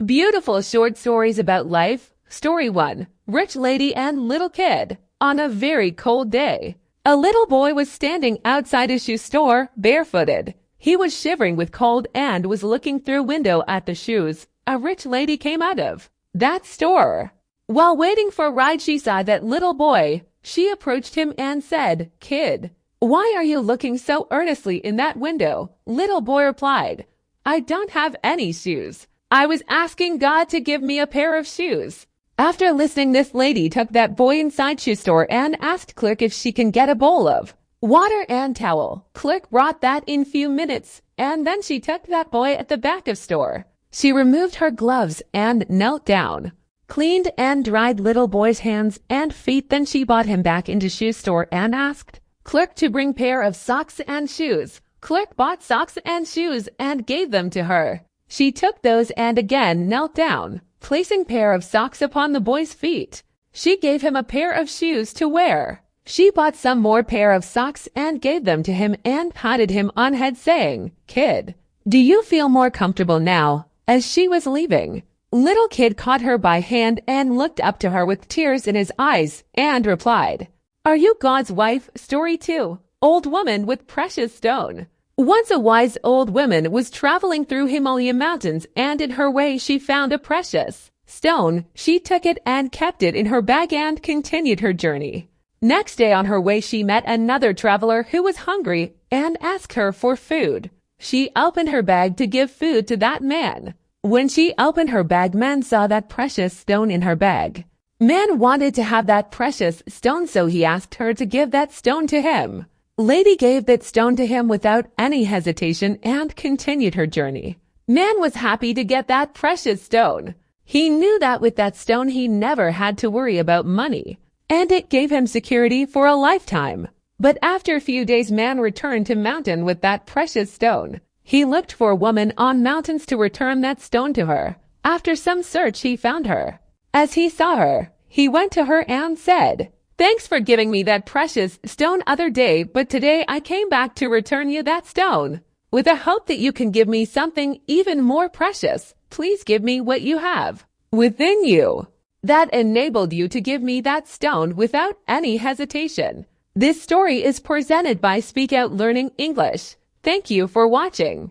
Beautiful short stories about life. Story 1. Rich Lady and Little Kid. On a very cold day, a little boy was standing outside a shoe store, barefooted. He was shivering with cold and was looking through a window at the shoes a rich lady came out of that store. While waiting for a ride, she saw that little boy. She approached him and said, "Kid, why are you looking so earnestly in that window?" Little boy replied, "I don't have any shoes. I was asking God to give me a pair of shoes." After listening, this lady took that boy inside shoe store and asked clerk if she can get a bowl of water and towel. Clerk brought that in few minutes, and then she took that boy at the back of store. She removed her gloves and knelt down, cleaned and dried little boy's hands and feet. Then she brought him back into shoe store and asked clerk to bring pair of socks and shoes. Clerk bought socks and shoes and gave them to her. She took those and again knelt down, placing pair of socks upon the boy's feet. She gave him a pair of shoes to wear. She bought some more pair of socks and gave them to him and patted him on head, saying, "Kid, do you feel more comfortable now?" As she was leaving, little kid caught her by hand and looked up to her with tears in his eyes and replied, "Are you God's wife?" Story 2. Old Woman with Precious Stone. Once a wise old woman was traveling through Himalaya mountains, and in her way she found a precious stone. She took it and kept it in her bag and continued her journey. Next day on her way, she met another traveler who was hungry and asked her for food. She opened her bag to give food to that man. When she opened her bag, man saw that precious stone in her bag. Man wanted to have that precious stone, so he asked her to give that stone to him. Lady gave that stone to him without any hesitation and continued her journey. Man was happy to get that precious stone. He knew that with that stone he never had to worry about money, and it gave him security for a lifetime. But after a few days, man returned to mountain with that precious stone. He looked for a woman on mountains to return that stone to her. After some search, he found her. As he saw her, he went to her and said, "Thanks for giving me that precious stone other day, but today I came back to return you that stone, with a hope that you can give me something even more precious. Please give me what you have within you that enabled you to give me that stone without any hesitation." This story is presented by Speak Out Learning English. Thank you for watching.